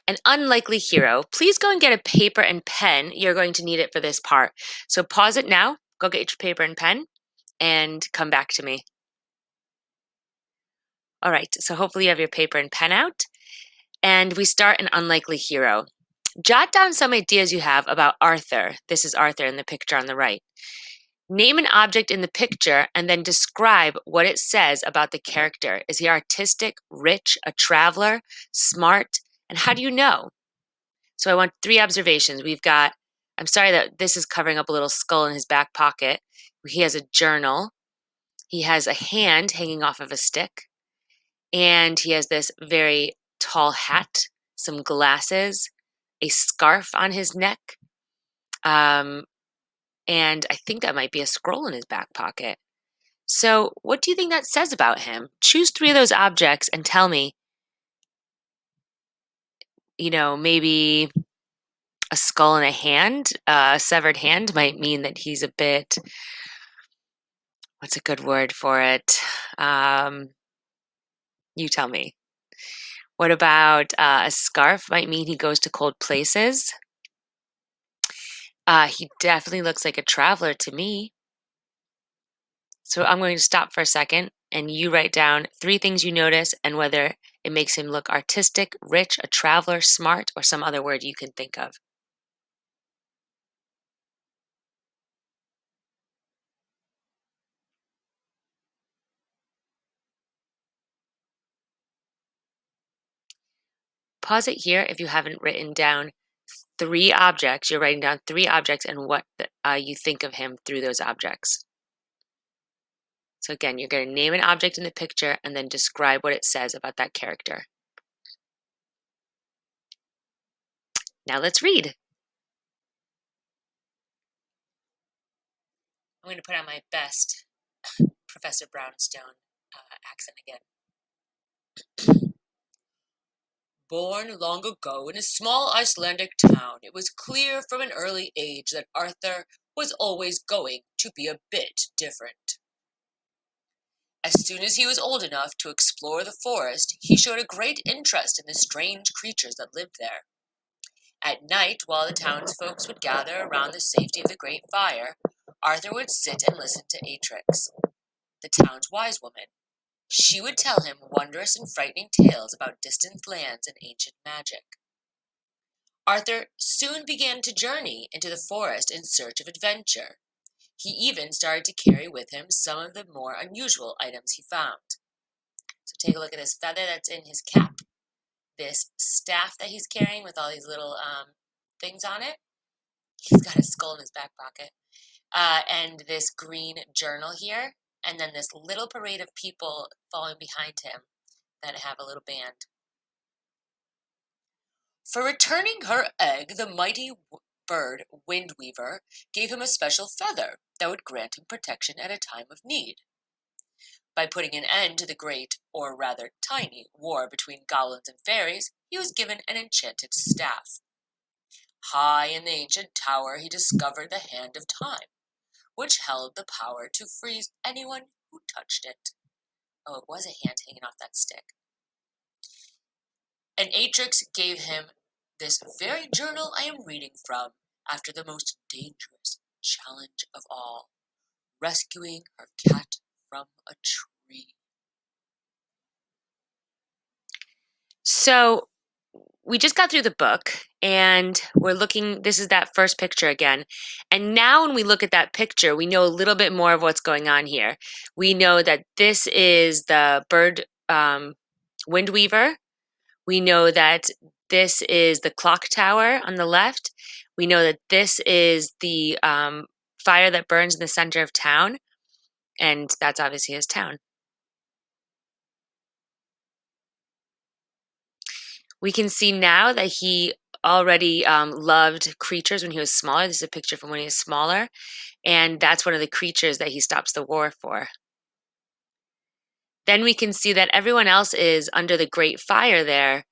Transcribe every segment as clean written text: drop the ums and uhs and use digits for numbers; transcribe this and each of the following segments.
An unlikely hero. Please go and get a paper and pen. You're going to need it for this part. So pause it now, go get your paper and pen, and come back to me. All right, so hopefully you have your paper and pen out. And we start an unlikely hero. Jot down some ideas you have about Arthur. This is Arthur in the picture on the right. Name an object in the picture and then describe what it says about the character. Is he artistic, rich, a traveler, smart? And how do you know? So I want 3 observations. We've got, I'm sorry that this is covering up a little skull in his back pocket. He has a journal. He has a hand hanging off of a stick. And he has this very tall hat, some glasses, a scarf on his neck. And I think that might be a scroll in his back pocket. So what do you think that says about him? Choose 3 of those objects and tell me, maybe a skull and a hand, a severed hand might mean that he's a bit, what's a good word for it? You tell me. What about a scarf? Might mean he goes to cold places. He definitely looks like a traveler to me. So I'm going to stop for a second and you write down 3 things you notice and whether it makes him look artistic, rich, a traveler, smart, or some other word you can think of. Pause it here if you haven't written down 3 objects. You're writing down 3 objects and what you think of him through those objects. So again, you're going to name an object in the picture and then describe what it says about that character. Now let's read. I'm going to put on my best Professor Brownstone accent again. Born long ago in a small Icelandic town, it was clear from an early age that Arthur was always going to be a bit different. As soon as he was old enough to explore the forest, he showed a great interest in the strange creatures that lived there. At night, while the townsfolk would gather around the safety of the great fire, Arthur would sit and listen to Atrix, the town's wise woman. She would tell him wondrous and frightening tales about distant lands and ancient magic. Arthur soon began to journey into the forest in search of adventure. He even started to carry with him some of the more unusual items he found. So take a look at this feather that's in his cap, this staff that he's carrying with all these little things on it. He's got a skull in his back pocket. And this green journal here, and then this little parade of people following behind him that have a little band. For returning her egg, the mighty bird Windweaver gave him a special feather that would grant him protection at a time of need. By putting an end to the great, or rather tiny, war between goblins and fairies, he was given an enchanted staff. High in the ancient tower he discovered the Hand of Time, which held the power to freeze anyone who touched it. Oh, it was a hand hanging off that stick. And Atrix gave him this very journal I am reading from after the most dangerous challenge of all, rescuing her cat from a tree. So we just got through the book and we're looking, this is that first picture again. And now when we look at that picture, we know a little bit more of what's going on here. We know that this is the bird Windweaver. We know that this is the clock tower on the left. We know that this is the fire that burns in the center of town. And that's obviously his town. We can see now that he already loved creatures when he was smaller. This is a picture from when he was smaller. And that's one of the creatures that he stops the war for. Then we can see that everyone else is under the great fire there.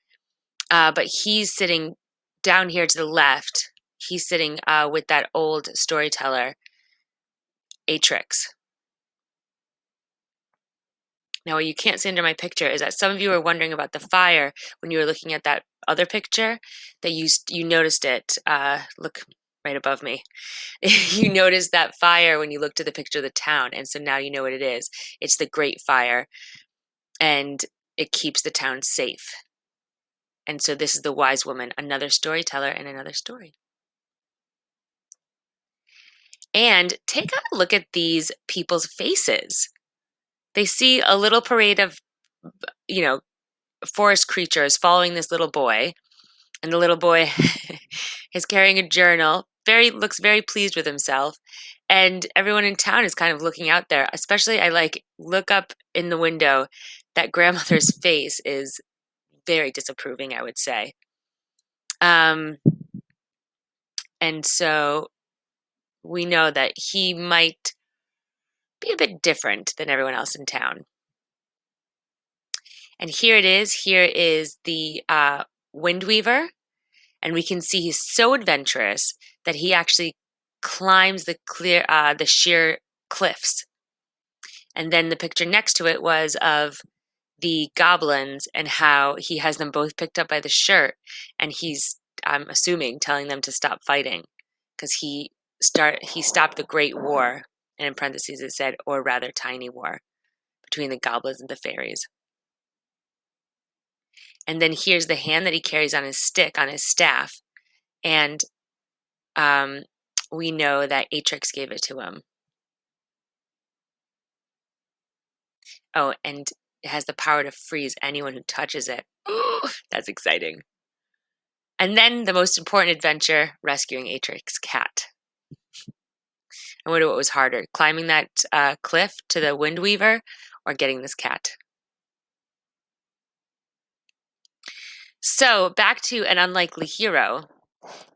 But he's sitting down here to the left. He's sitting with that old storyteller, Atrix. Now, what you can't see under my picture is that some of you were wondering about the fire when you were looking at that other picture, that you noticed it. Look right above me. You noticed that fire when you looked at the picture of the town, and so now you know what it is. It's the Great Fire, and it keeps the town safe. And so this is the wise woman, another storyteller and another story. And take a look at these people's faces. They see a little parade of, forest creatures following this little boy, and the little boy is carrying a journal, looks very pleased with himself, and everyone in town is kind of looking out there. Especially, I look up in the window. That grandmother's face is very disapproving, I would say. And so we know that he might be a bit different than everyone else in town. And here it is. Here is the Wind Weaver. And we can see he's so adventurous that he actually climbs the sheer cliffs. And then the picture next to it was of the goblins and how he has them both picked up by the shirt, and he's, I'm assuming, telling them to stop fighting because he stopped the Great War, and in parentheses it said, or rather tiny war, between the goblins and the fairies. And then here's the hand that he carries on his stick, on his staff, and we know that Atrix gave it to him. Oh, and it has the power to freeze anyone who touches it. Ooh, that's exciting. And then the most important adventure, rescuing Atrix's cat. I wonder what was harder, climbing that cliff to the Wind Weaver or getting this cat. So back to An Unlikely Hero.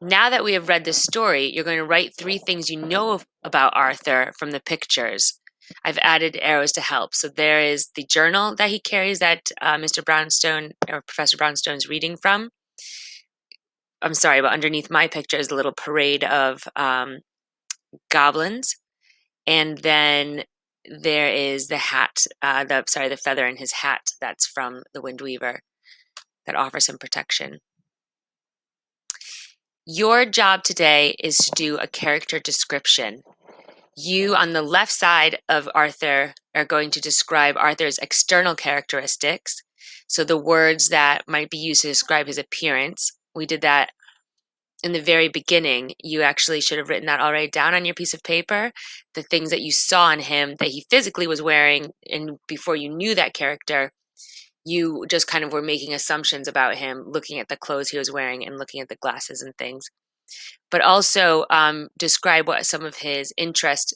Now that we have read this story, you're going to write 3 things you know about Arthur from the pictures. I've added arrows to help. So there is the journal that he carries that Mr. Brownstone or Professor Brownstone is reading from. I'm sorry, but underneath my picture is a little parade of goblins. And then there is the hat, the feather in his hat that's from the Wind Weaver that offers him protection. Your job today is to do a character description. You, on the left side of Arthur, are going to describe Arthur's external characteristics. So the words that might be used to describe his appearance. We did that in the very beginning. You actually should have written that already down on your piece of paper. The things that you saw in him that he physically was wearing, and before you knew that character, you just kind of were making assumptions about him, looking at the clothes he was wearing and looking at the glasses and things. But also describe what some of his interests,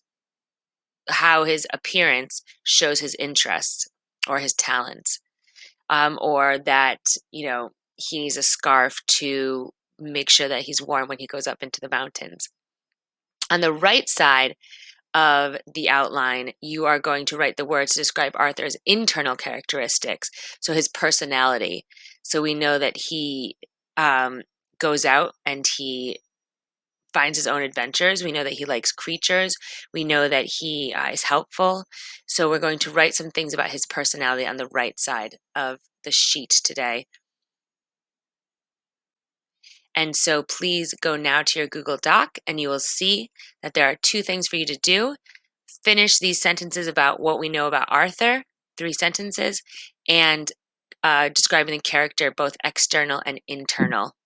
how his appearance shows his interests or his talents, or that, he needs a scarf to make sure that he's warm when he goes up into the mountains. On the right side of the outline, you are going to write the words to describe Arthur's internal characteristics, so his personality. So we know that he goes out and he finds his own adventures. We know that he likes creatures. We know that he is helpful. So we're going to write some things about his personality on the right side of the sheet today. And so please go now to your Google Doc and you will see that there are 2 things for you to do. Finish these sentences about what we know about Arthur, 3 sentences, and describing the character, both external and internal.